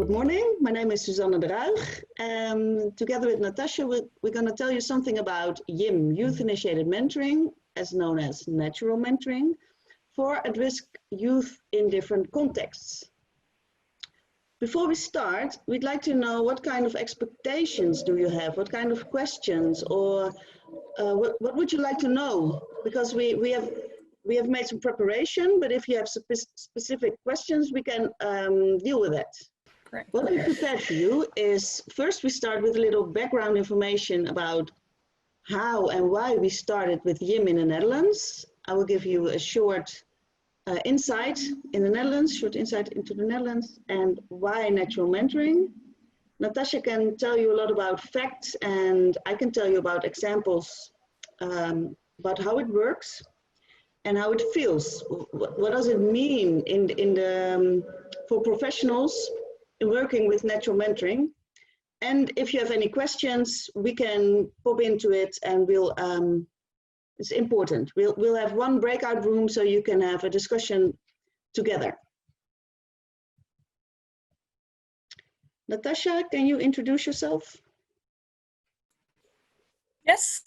Good morning, my name is Suzanne de Ruig, and together with Natasha, we're going to tell you something about YIM, Youth-Initiated Mentoring, as known as natural mentoring, for at-risk youth in different contexts. Before we start, we'd like to know what kind of expectations do you have, what kind of questions, or what would you like to know? Because we have made some preparation, but if you have specific questions, we can deal with that. Great. What we prepared for you is, first we start with a little background information about how and why we started with YIM in the Netherlands. I will give you a short insight in the Netherlands, short insight into the Netherlands, and why natural mentoring. Natasha can tell you a lot about facts, and I can tell you about examples about how it works and how it feels. What does it mean for professionals in working with natural mentoring? And if you have any questions, we can pop into it, and it's important. We'll have one breakout room so you can have a discussion together. Natasha, can you introduce yourself? Yes,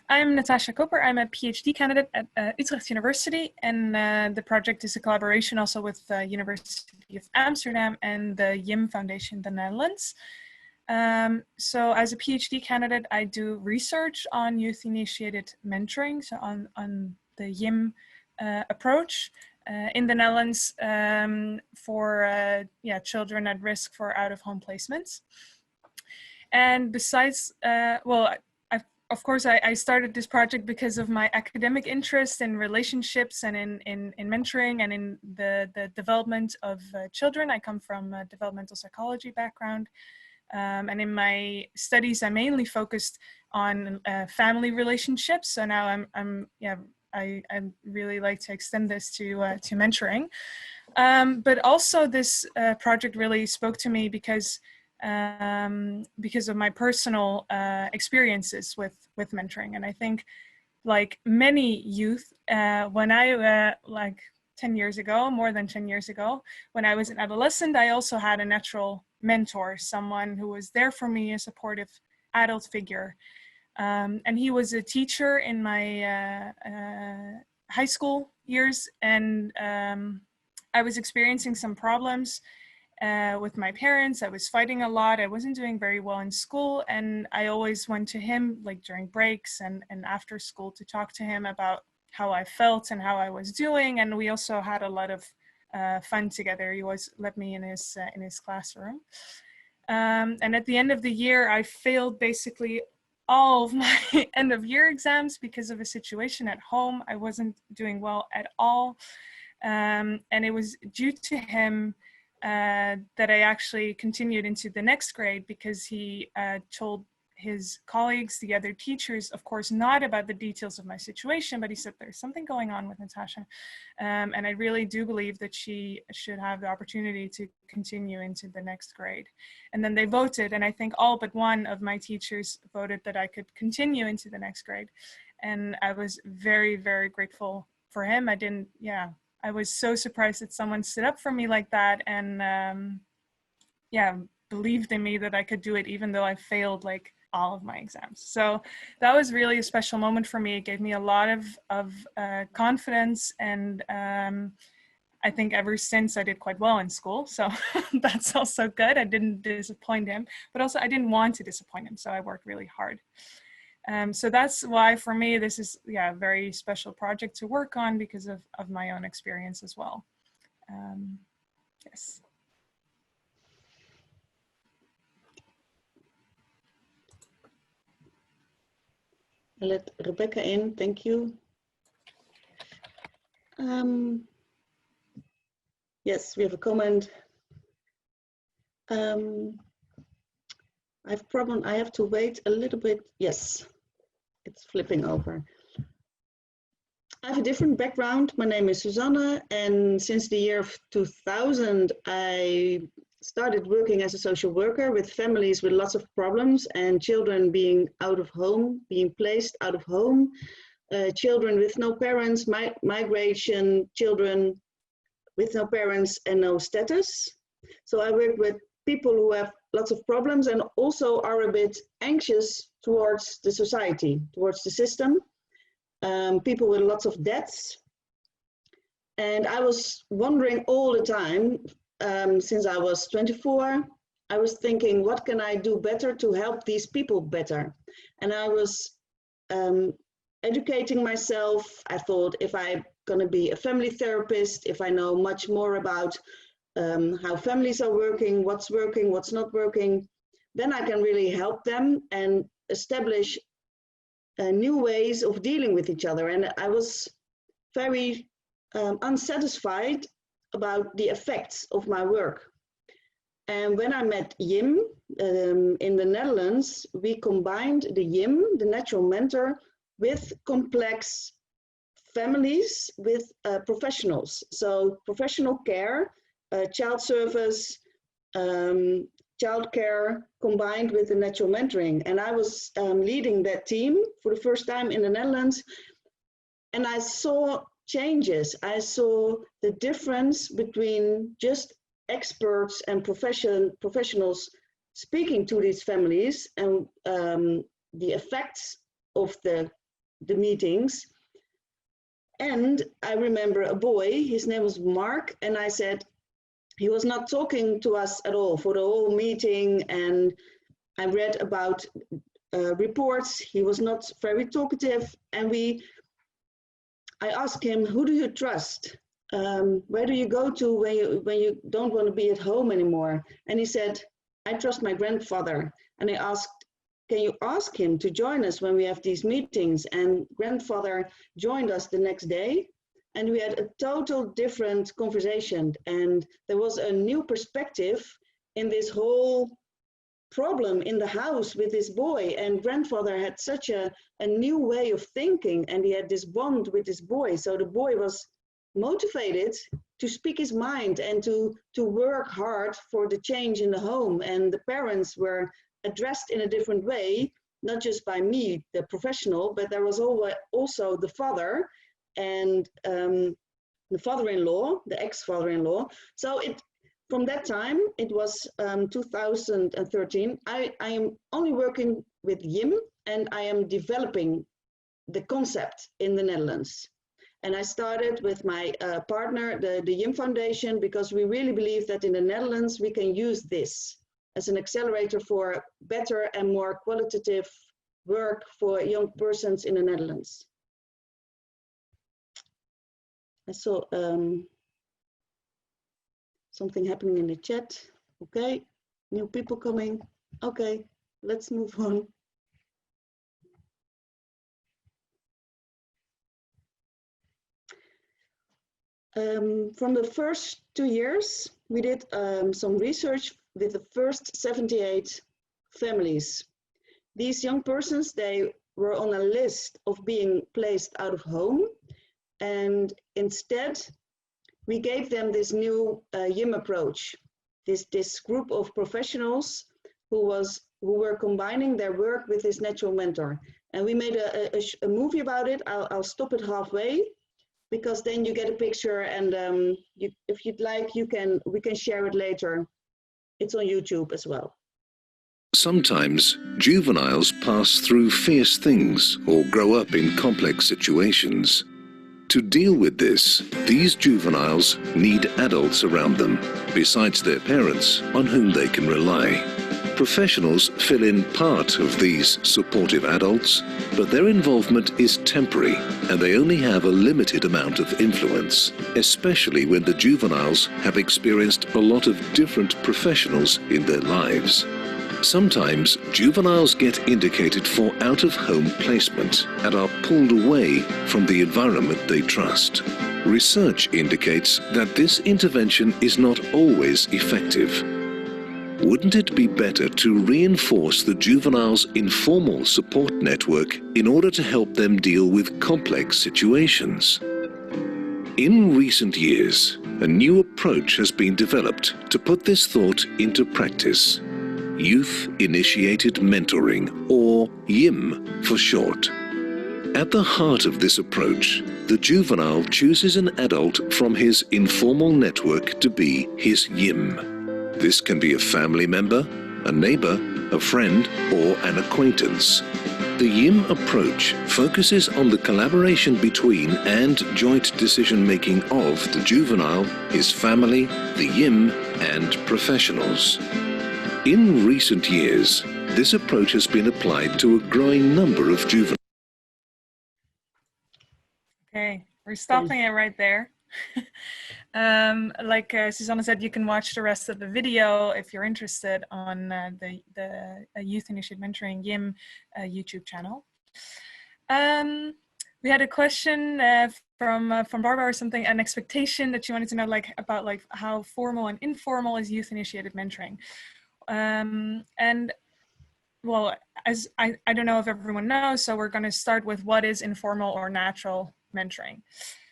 I'm Natasha Koper. I'm a PhD candidate at Utrecht University, and the project is a collaboration also with the University of Amsterdam and the YIM Foundation in the Netherlands. So as a PhD candidate, I do research on youth-initiated mentoring, so on the YIM approach in the Netherlands for children at risk for out-of-home placements. And besides, of course, I started this project because of my academic interest in relationships and in mentoring and in the development of children. I come from a developmental psychology background. And in my studies, I mainly focused on family relationships. So now I really like to extend this to mentoring. But also this project really spoke to me because of my personal experiences with mentoring. And I think, like many youth, when I like 10 years ago, more than 10 years ago, when I was an adolescent, I also had a natural mentor, someone who was there for me, a supportive adult figure. And he was a teacher in my high school years, and I was experiencing some problems with my parents. I was fighting a lot. I wasn't doing very well in school, and I always went to him like during breaks and after school to talk to him about how I felt and how I was doing. And we also had a lot of fun together. He always let me in his classroom. And at the end of the year, I failed basically all of my end of year exams because of a situation at home. I wasn't doing well at all. And it was due to him that I actually continued into the next grade, because he told his colleagues, the other teachers, of course, not about the details of my situation, but he said, there's something going on with Natasha. And I really do believe that she should have the opportunity to continue into the next grade. And then they voted, and I think all but one of my teachers voted that I could continue into the next grade. And I was very, very grateful for him. I was so surprised that someone stood up for me like that, and believed in me that I could do it, even though I failed like all of my exams. So that was really a special moment for me. It gave me a lot of confidence, and I think ever since I did quite well in school. So that's also good. I didn't disappoint him, but also I didn't want to disappoint him. So I worked really hard. So that's why for me, this is a very special project to work on, because of my own experience as well. Yes. I'll let Rebecca in, thank you. Yes, we have a comment. I have a problem, I have to wait a little bit. Yes, it's flipping over. I have a different background. My name is Suzanne, and since the year of 2000, I started working as a social worker with families with lots of problems and children being out of home, being placed out of home, children with no parents, migration, children with no parents and no status. So I work with people who have lots of problems and also are a bit anxious towards the society, towards the system, people with lots of debts. And I was wondering all the time, since I was 24, I was thinking, what can I do better to help these people better? And I was educating myself. I thought, if I'm going to be a family therapist, if I know much more about how families are working, what's not working, then I can really help them and establish new ways of dealing with each other. And I was very unsatisfied about the effects of my work. And when I met YIM in the Netherlands, we combined the YIM, the natural mentor, with complex families, with professionals. So professional care, child service, child care, combined with the natural mentoring. And I was leading that team for the first time in the Netherlands. And I saw changes. I saw the difference between just experts and professionals speaking to these families and the effects of the meetings. And I remember a boy, his name was Mark, and I said, he was not talking to us at all for the whole meeting, and I read about reports. He was not very talkative, and I asked him, who do you trust? Where do you go to when you don't want to be at home anymore? And he said, I trust my grandfather. And I asked, can you ask him to join us when we have these meetings? And grandfather joined us the next day, and we had a total different conversation. And there was a new perspective in this whole problem in the house with this boy. And grandfather had such a new way of thinking, and he had this bond with this boy. So the boy was motivated to speak his mind and to work hard for the change in the home. And the parents were addressed in a different way, not just by me, the professional, but there was also the father and the father-in-law, the ex-father-in-law. So from that time, it was 2013, I am only working with YIM, and I am developing the concept in the Netherlands. And I started with my partner, the YIM Foundation, because we really believe that in the Netherlands, we can use this as an accelerator for better and more qualitative work for young persons in the Netherlands. I saw something happening in the chat. Okay, new people coming. Okay, let's move on. From the first 2 years, we did some research with the first 78 families. These young persons, they were on a list of being placed out of home, and instead we gave them this new YIM approach, this group of professionals who were combining their work with this natural mentor. And we made a movie about it. I'll stop it halfway, because then you get a picture, and if you'd like, we can share it later. It's on YouTube as well. Sometimes juveniles pass through fierce things or grow up in complex situations. To deal with this, these juveniles need adults around them, besides their parents, on whom they can rely. Professionals fill in part of these supportive adults, but their involvement is temporary and they only have a limited amount of influence, especially when the juveniles have experienced a lot of different professionals in their lives. Sometimes juveniles get indicated for out-of-home placement and are pulled away from the environment they trust. Research indicates that this intervention is not always effective. Wouldn't it be better to reinforce the juvenile's informal support network in order to help them deal with complex situations? In recent years, a new approach has been developed to put this thought into practice. Youth-initiated mentoring, or YIM for short. At the heart of this approach, the juvenile chooses an adult from his informal network to be his YIM. This can be a family member, a neighbor, a friend, or an acquaintance. The YIM approach focuses on the collaboration between and joint decision-making of the juvenile, his family, the YIM, and professionals. In recent years, this approach has been applied to a growing number of juveniles. Okay, we're stopping it right there. Like Suzanne said, you can watch the rest of the video if you're interested on the Youth Initiated Mentoring YIM YouTube channel. We had a question from Barbara or something, an expectation that she wanted to know about how formal and informal is youth initiated mentoring. And well, as I don't know if everyone knows, so we're going to start with what is informal or natural mentoring.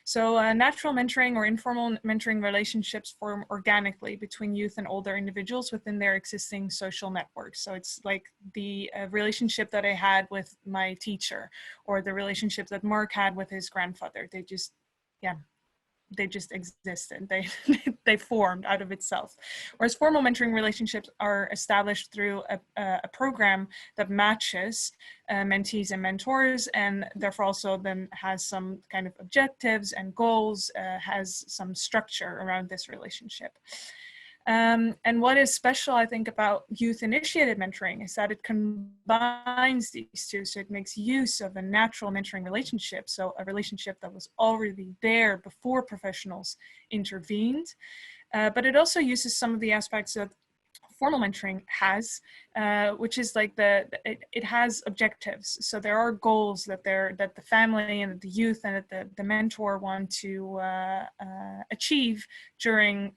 So natural mentoring or informal mentoring relationships form organically between youth and older individuals within their existing social networks. So it's like the relationship that I had with my teacher, or the relationship that Mark had with his grandfather. They just, yeah, they just existed. They formed out of itself. Whereas formal mentoring relationships are established through a program that matches mentees and mentors, and therefore also then has some kind of objectives and goals, has some structure around this relationship. And what is special, I think, about youth-initiated mentoring is that it combines these two. So it makes use of a natural mentoring relationship, so a relationship that was already there before professionals intervened. But it also uses some of the aspects that formal mentoring has, which is like it has objectives. So there are goals that the family and the youth and that the mentor want to achieve during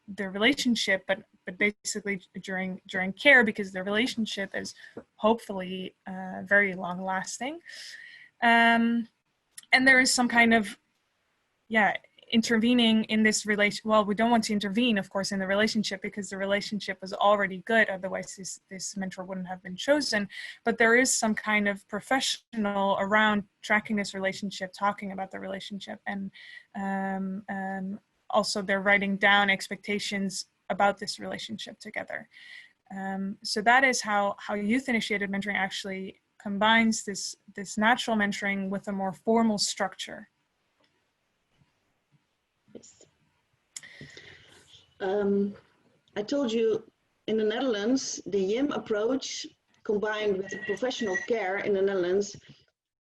their relationship, but basically during care, because their relationship is hopefully very long lasting. And there is some kind of, intervening in this relation. Well, we don't want to intervene, of course, in the relationship because the relationship was already good. Otherwise, this mentor wouldn't have been chosen. But there is some kind of professional around tracking this relationship, talking about the relationship, and also they're writing down expectations about this relationship together. So that is how youth-initiated mentoring actually combines this natural mentoring with a more formal structure. Yes. I told you in the Netherlands, the YIM approach combined with professional care in the Netherlands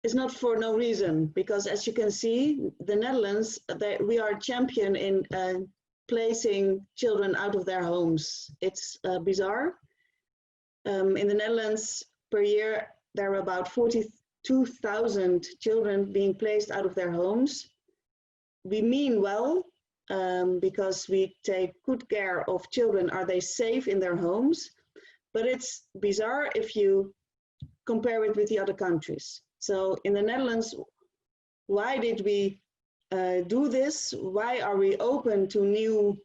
is not for no reason, because as you can see, the Netherlands, we are a champion in placing children out of their homes. It's bizarre. In the Netherlands per year, there are about 42,000 children being placed out of their homes. We mean well, because we take good care of children. Are they safe in their homes? But it's bizarre if you compare it with the other countries. So in the Netherlands, why did we do this? Why are we open to new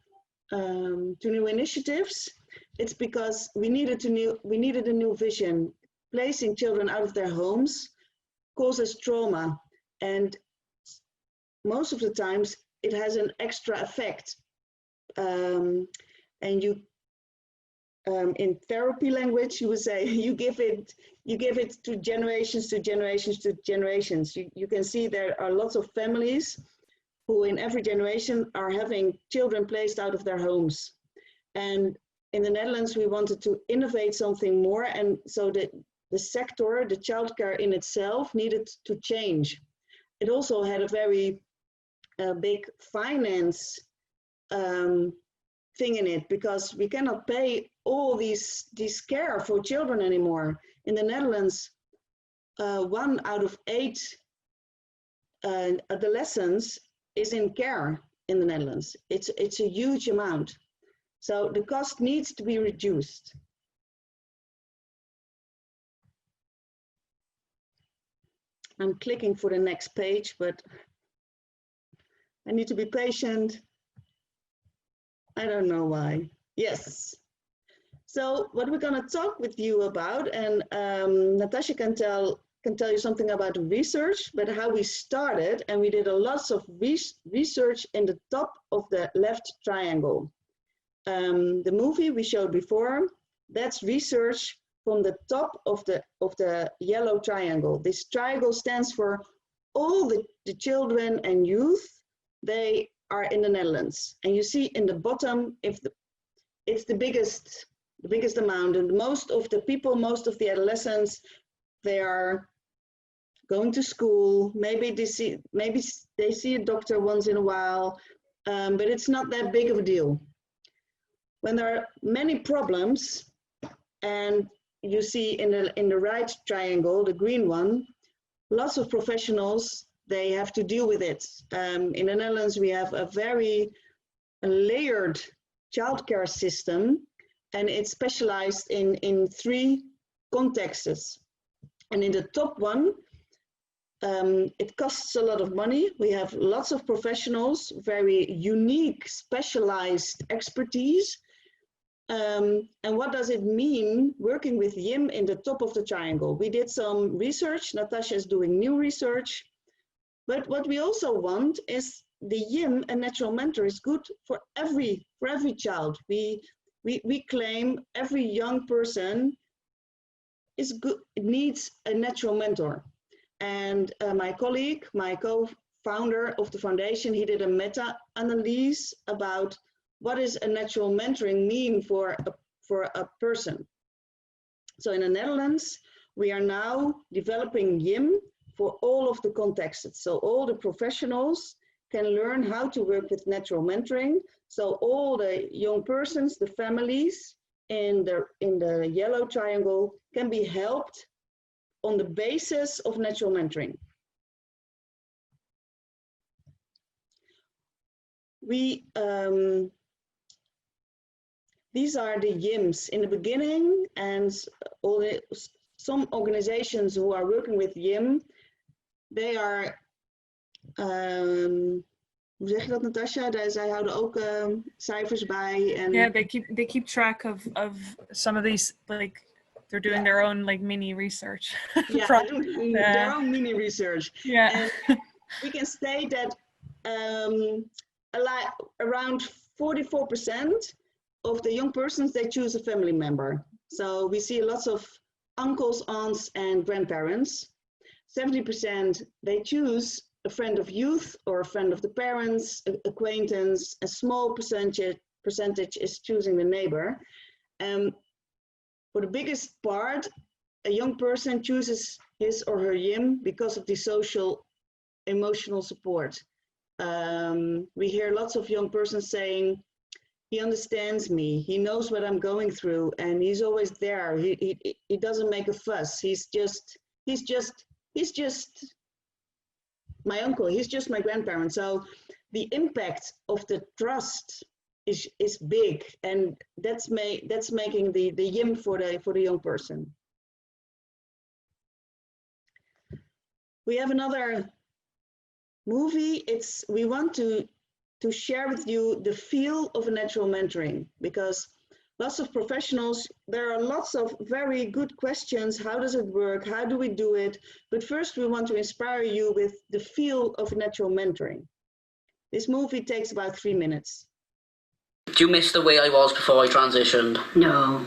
initiatives? It's because we needed a new vision. Placing children out of their homes causes trauma, and most of the times it has an extra effect. And you, in therapy language, you would say you give it to generations to generations to generations. You can see there are lots of families who in every generation are having children placed out of their homes. And in the Netherlands, we wanted to innovate something more. And so the sector, the childcare in itself, needed to change. It also had a very big finance thing in it, because we cannot pay all these care for children anymore. In the Netherlands, 1 out of 8 adolescents is in care in the Netherlands. It's a huge amount. So the cost needs to be reduced. I'm clicking for the next page, but I need to be patient. I don't know why. Yes. So what we're going to talk with you about, and Natasha can tell you something about the research, but how we started, and we did a lot of research in the top of the left triangle. the movie we showed before, that's research from the top of the yellow triangle. This triangle stands for all the children and youth. They are in the Netherlands. And you see in the bottom, it's the biggest amount, and most of the people, most of the adolescents, they are going to school. Maybe they see a doctor once in a while, but it's not that big of a deal. When there are many problems, and you see in the right triangle, the green one, lots of professionals, they have to deal with it. In the Netherlands, we have a very layered childcare system, and it's specialized in 3 contexts. And in the top one, it costs a lot of money. We have lots of professionals, very unique, specialized expertise. And what does it mean working with YIM in the top of the triangle? We did some research. Natasha is doing new research. But what we also want is the YIM, a natural mentor, is good for every child. We claim every young person is good, needs a natural mentor. And my colleague, my co-founder of the foundation, he did a meta-analysis about what does a natural mentoring mean for a person. So in the Netherlands, we are now developing YIM for all of the contexts. So all the professionals can learn how to work with natural mentoring. So all the young persons, the families in the yellow triangle can be helped on the basis of natural mentoring. These are the YIMs in the beginning, and some organizations who are working with YIM, they are, hoe zeg je dat, Natasha? Zij houden ook cijfers bij. And yeah, they keep track of some of these, like they're doing their own like mini research. Yeah, their own mini research. Yeah. And we can state that around 44% of the young persons, they choose a family member. So we see lots of uncles, aunts, and grandparents. 70% they choose a friend of youth or a friend of the parents, acquaintance. A small percentage is choosing the neighbor. For the biggest part, a young person chooses his or her YIM because of the social, emotional support. We hear lots of young persons saying, he understands me, he knows what I'm going through, and he's always there. He doesn't make a fuss. He's just my uncle, he's just my grandparent. So the impact of the trust is big, and that's making the YIM for the young person. We have another movie. We want to share with you the feel of a natural mentoring, because lots of professionals, there are lots of very good questions. How does it work? How do we do it? But first we want to inspire you with the feel of natural mentoring. This movie takes about 3 minutes. Do you miss the way I was before I transitioned? No,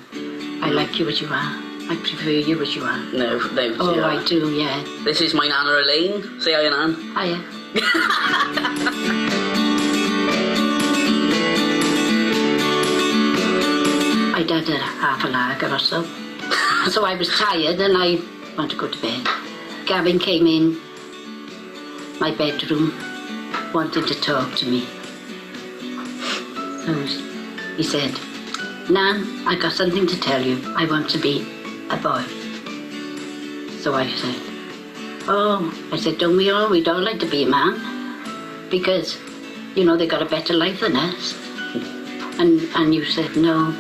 I like you as you are. I prefer you as you are. No. Oh, yeah. I do, yeah. This is my Nana Elaine. Say hi, Nan. Hiya. I'd had a half a lager or so. So I was tired and I wanted to go to bed. Gavin came in my bedroom wanting to talk to me. So he said, Nan, I got something to tell you. I want to be a boy. So I said, oh, I said, don't we all? We'd all like to be a man. Because, you know, they got a better life than us. And you said, no,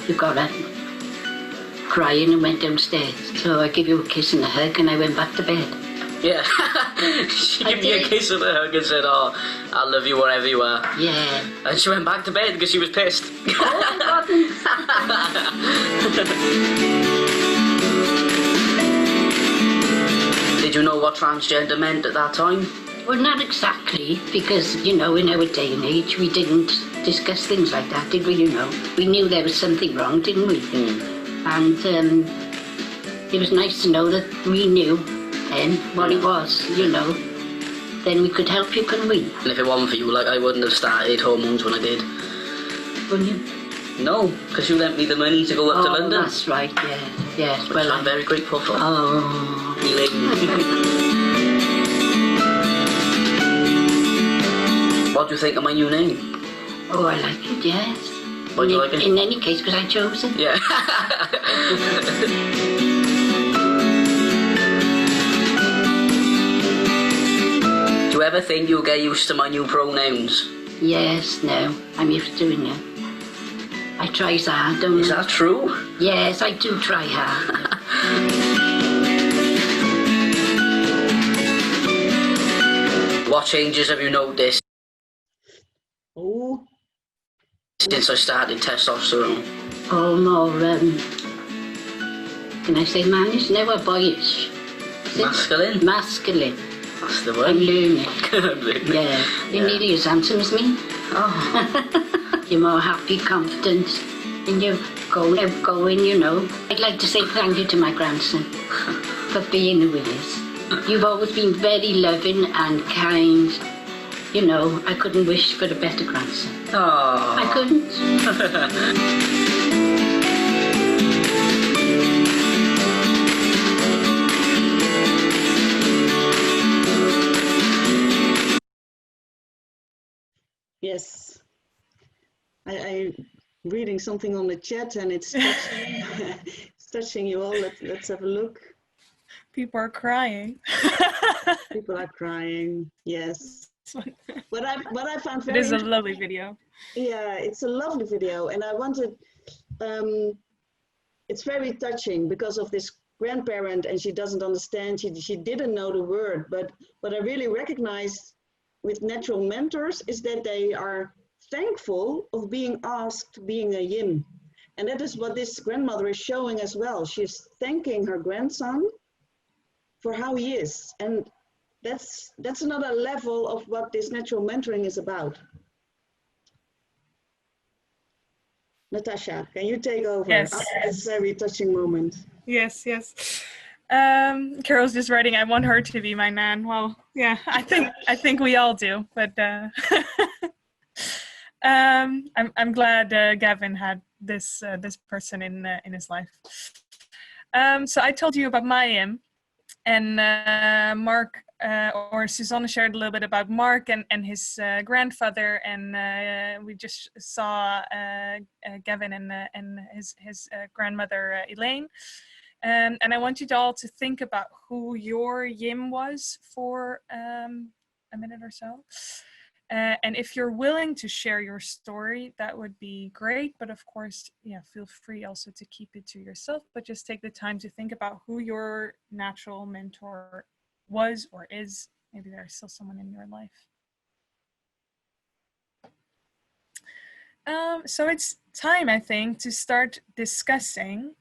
you got up crying and went downstairs. So I gave you a kiss and a hug and I went back to bed. Yeah. She gave me a kiss and a hug and said, oh, I love you wherever you are. Yeah. And she went back to bed because she was pissed. Did you know what transgender meant at that time? Well, not exactly, because, you know, in our day and age, we didn't discuss things like that, did we, you know? We knew there was something wrong, didn't we? And it was nice to know that we knew then what it was, you know. Then we could help you, couldn't we? And if it wasn't for you, like, I wouldn't have started hormones when I did. Wouldn't you? No, because you lent me the money to go up to London. That's right, yeah. Yes, Which I'm very grateful for. Oh. What do you think of my new name? Oh, I like it, yes. Why do you like it? In any case, because I chose it. Yeah. Do you ever think you'll get used to my new pronouns? Yes, no, I'm used to it now. I try hard, don't I? Is that true? Yes, I do try hard. What changes have you noticed Oh, since I started testosterone? Oh, more, can I say mannish? No, or boyish. Is it? Masculine? Masculine. That's the I'm word. learning. I'm learning. Yeah, you're nearly as handsome as me. Oh. You're more happy, confident, and you're outgoing, you know. I'd like to say thank you to my grandson for being who he is. You've always been very loving and kind. You know, I couldn't wish for a better grandson. Oh. I couldn't. yes. I reading something on the chat and it's touching, it's touching you all. Let's have a look. People are crying. People are crying. Yes. What I found It very is a lovely video. Yeah, it's a lovely video, and I wanted. It's very touching because of this grandparent, and she doesn't understand. She didn't know the word, but what I really recognized with natural mentors is that they are thankful of being asked being a YIM, and that is what this grandmother is showing as well. She's thanking her grandson for how he is, and that's another level of what this natural mentoring is about. Natasha, can you take over? Yes. After this very touching moment. Yes, yes. Carol's just writing, I want her to be my nan. Well, yeah, I think we all do, but I'm glad Gavin had this person in his life. So I told you about my YIM, and Mark or Suzanne shared a little bit about Mark and his grandfather, and we just saw Gavin and his grandmother Elaine. And I want you all to think about who your YIM was for a minute or so. And if you're willing to share your story, that would be great. But of course, yeah, feel free also to keep it to yourself, but just take the time to think about who your natural mentor was or is. Maybe there's still someone in your life. So it's time, I think, to start discussing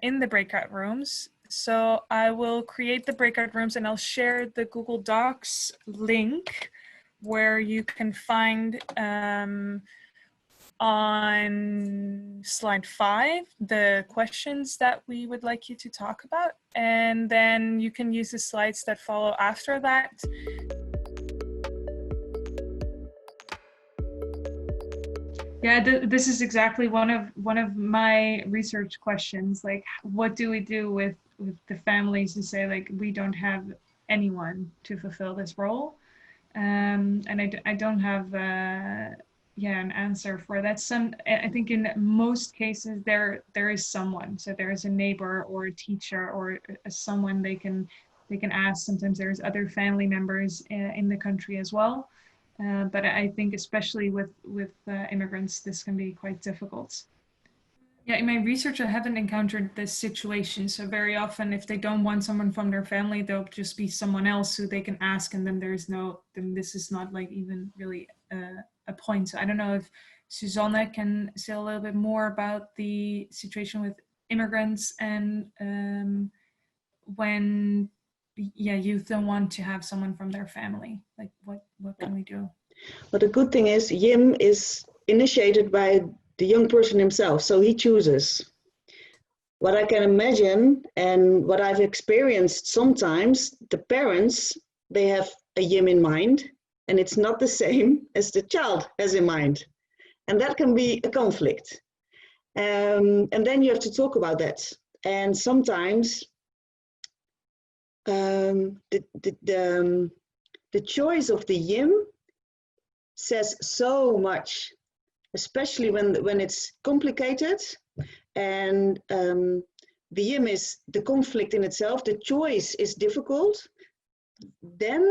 in the breakout rooms. So I will create the breakout rooms and I'll share the Google Docs link where you can find on slide 5 the questions that we would like you to talk about, and then you can use the slides that follow after that. Yeah, this is exactly one of my research questions. Like, what do we do with the families who say, like, we don't have anyone to fulfill this role? And I don't have an answer for that. I think in most cases there is someone. So there is a neighbor or a teacher or someone they can ask. Sometimes there's other family members in the country as well. But I think especially with immigrants, this can be quite difficult. Yeah, in my research, I haven't encountered this situation. So very often, if they don't want someone from their family, there'll just be someone else who they can ask, and then then this is not like even really a point. So I don't know if Suzanne can say a little bit more about the situation with immigrants and when youth don't want to have someone from their family. Like what can we do? But the good thing is YIM is initiated by the young person himself, so he chooses. What I can imagine and what I've experienced sometimes, the parents, they have a YIM in mind, and it's not the same as the child has in mind. And that can be a conflict. And then you have to talk about that. And sometimes the choice of the YIM says so much, especially when it's complicated. And the YIM is the conflict in itself, the choice is difficult, then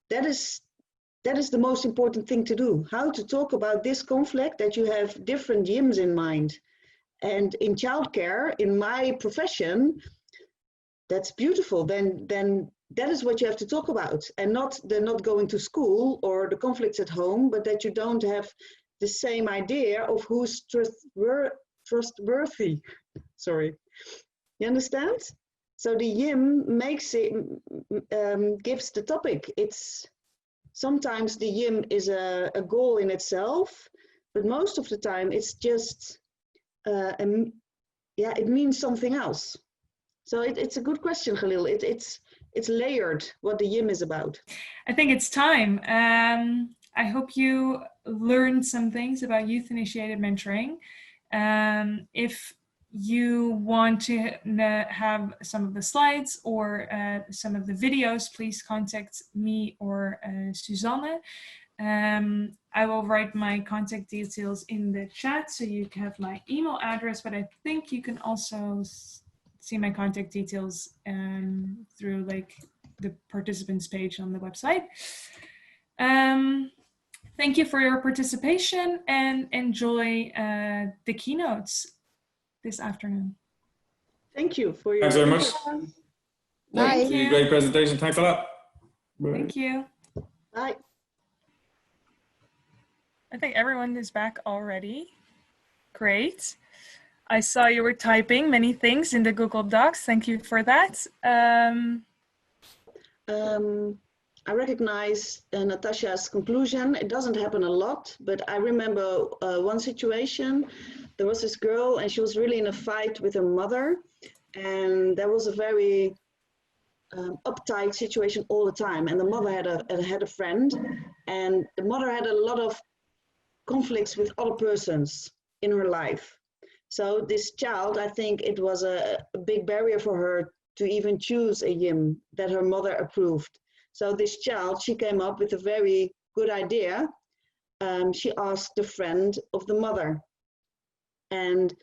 that is the most important thing to do. How to talk about this conflict, that you have different YIMs in mind. And in childcare, in my profession, that's beautiful. Then that is what you have to talk about, and not the not going to school or the conflicts at home, but that you don't have the same idea of who's trustworthy. Sorry, you understand? So the YIM makes it, gives the topic. It's sometimes the YIM is a goal in itself, but most of the time it's just, it means something else. So it's a good question, Khalil. It's layered what the YIM is about. I think it's time. I hope you learned some things about youth-initiated mentoring. If you want to have some of the slides or some of the videos, please contact me or Suzanne. I will write my contact details in the chat so you can have my email address, but I think you can also see my contact details through like the participants page on the website. Thank you for your participation and enjoy the keynotes this afternoon. Thank you for your. Thanks very much. Thank you. Great presentation. Thanks a lot. Thank you. Bye. I think everyone is back already. Great. I saw you were typing many things in the Google Docs. Thank you for that. I recognize Natasha's conclusion. It doesn't happen a lot, but I remember one situation. There was this girl and she was really in a fight with her mother. And there was a very uptight situation all the time. And the mother had a friend, and the mother had a lot of conflicts with other persons in her life. So this child, I think it was a big barrier for her to even choose a YIM that her mother approved. So this child, she came up with a very good idea. She asked a friend of the mother. And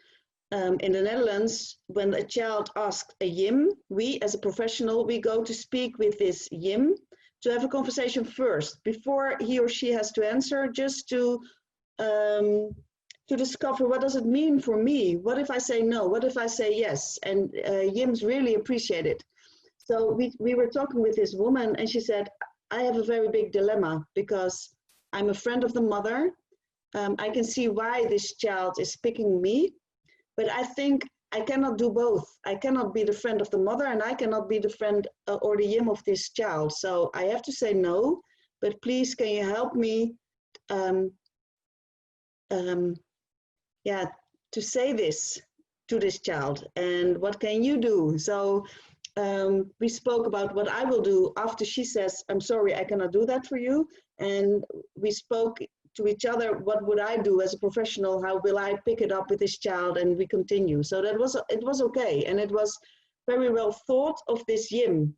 in the Netherlands, when a child asks a YIM, we as a professional, we go to speak with this YIM to have a conversation first, before he or she has to answer, just to discover what does it mean for me? What if I say no? What if I say yes? And YIMs really appreciate it. So we were talking with this woman and she said, I have a very big dilemma because I'm a friend of the mother. I can see why this child is picking me, but I think I cannot do both. I cannot be the friend of the mother and I cannot be the friend or the YIM of this child. So I have to say no, but please can you help me to say this to this child, and what can you do? So we spoke about what I will do after she says, I'm sorry, I cannot do that for you. And we spoke to each other, what would I do as a professional? How will I pick it up with this child? And we continue. So it was okay. And it was very well thought of this YIM,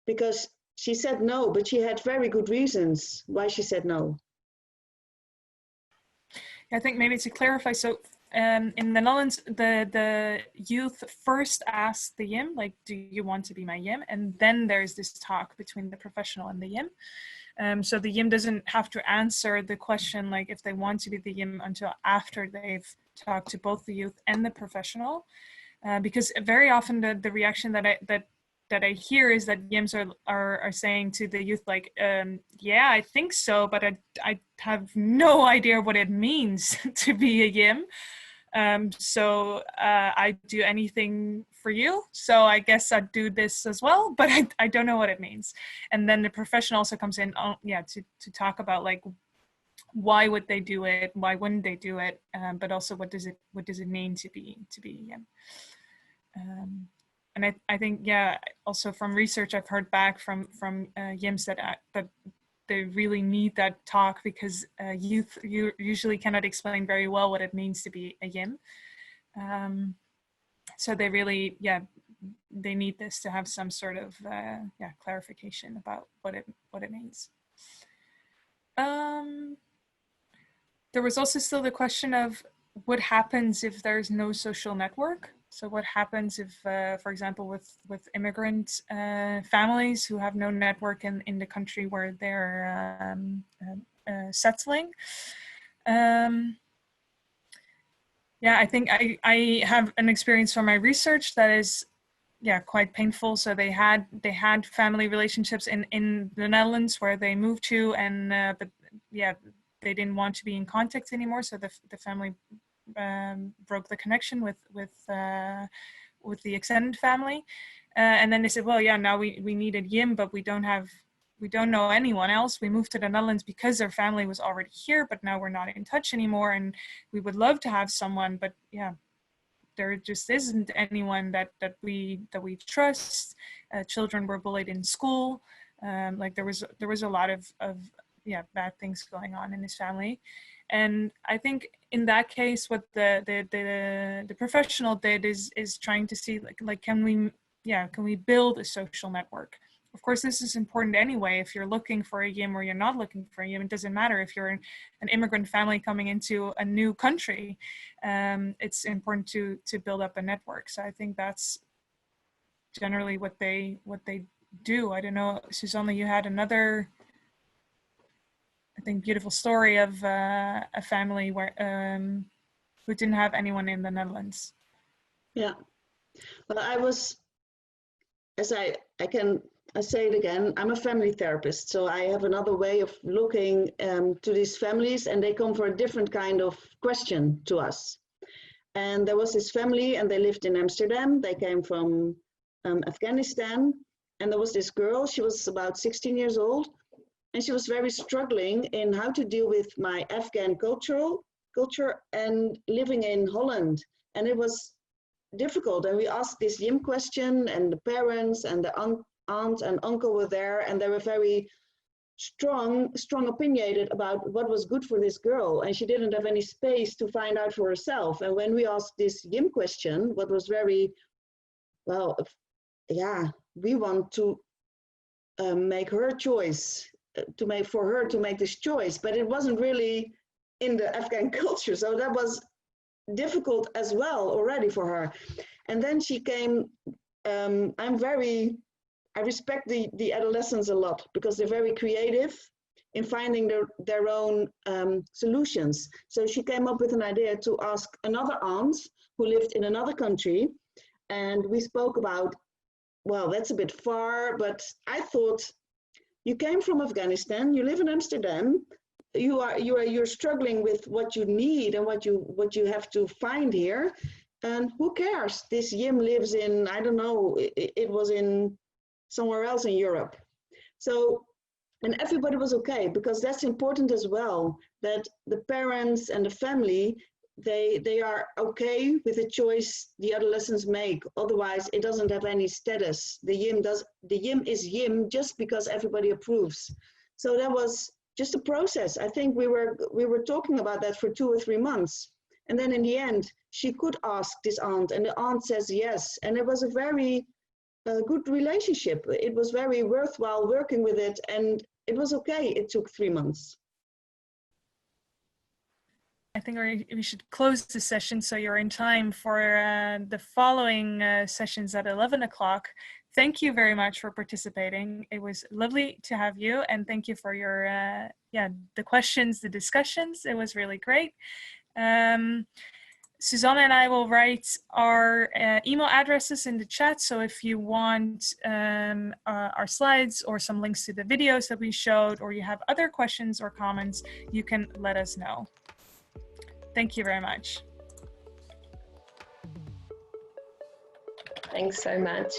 because she said no, but she had very good reasons why she said no. I think maybe to clarify, so in the Netherlands, the youth first ask the YIM, like, do you want to be my YIM? And then there's this talk between the professional and the YIM. So the YIM doesn't have to answer the question, like if they want to be the YIM, until after they've talked to both the youth and the professional. Because very often the reaction that I hear is that YIMs are saying to the youth, like, yeah, I think so, but I have no idea what it means to be a YIM. So I do anything for you. So I guess I'd do this as well, but I don't know what it means. And then the professional also comes in, to talk about like, why would they do it? Why wouldn't they do it? But also what does it mean to be YIM? And I think, yeah, also from research, I've heard back from YIMs that they really need that talk, because youth usually cannot explain very well what it means to be a YIM. So they really, they need this to have some sort of clarification about what it means. There was also still the question of what happens if there's no social network. So what happens if, for example, with immigrant families who have no network in the country where they're settling? I think I have an experience from my research that is, quite painful. So they had family relationships in the Netherlands where they moved to, and they didn't want to be in contact anymore. So the family broke the connection with the extended family, and then they said, well, now we needed YIM, but we don't know anyone else. We moved to the Netherlands because their family was already here, but now we're not in touch anymore, and we would love to have someone, but there just isn't anyone that we trust. Children were bullied in school. Like there was a lot of bad things going on in his family. And I think in that case, what the professional did is trying to see like can we build a social network? Of course, this is important anyway. If you're looking for a YIM or you're not looking for a YIM, it doesn't matter. If you're an immigrant family coming into a new country, it's important to build up a network. So I think that's generally what they do. I don't know, Suzanne, you had another, I think, beautiful story of a family where who didn't have anyone in the Netherlands. Yeah. Well, I say it again, I'm a family therapist, so I have another way of looking to these families, and they come for a different kind of question to us. And there was this family, and they lived in Amsterdam. They came from Afghanistan, and there was this girl. She was about 16 years old, and she was very struggling in how to deal with my Afghan culture and living in Holland. And it was difficult. And we asked this YIM question, and the parents and the aunt and uncle were there, and they were very strong opinionated about what was good for this girl, and she didn't have any space to find out for herself. And when we asked this YIM question, what was very, well, we want to make her choice, for her to make this choice, but it wasn't really in the Afghan culture, so that was difficult as well already for her. And then she came, I respect the adolescents a lot, because they're very creative in finding their own solutions. So she came up with an idea to ask another aunt who lived in another country, and we spoke about, well, that's a bit far, but I thought, you came from Afghanistan, you live in Amsterdam, you're struggling with what you need and what you have to find here, and who cares? This YIM lives in, I don't know, it was in somewhere else in Europe. So, and everybody was okay, because that's important as well, that the parents and the family, they are okay with the choice the adolescents make. Otherwise, it doesn't have any status. The YIM is YIM just because everybody approves. So that was just a process. I think we were talking about that for 2 or 3 months. And then in the end, she could ask this aunt, and the aunt says yes. And it was a very good relationship. It was very worthwhile working with it, and it was okay. It took 3 months. I think we should close the session so you're in time for the following sessions at 11 o'clock. Thank you very much for participating. It was lovely to have you, and thank you for your the questions, the discussions. It was really great. Suzanne and I will write our email addresses in the chat, so if you want our slides or some links to the videos that we showed, or you have other questions or comments, you can let us know. Thank you very much. Thanks so much.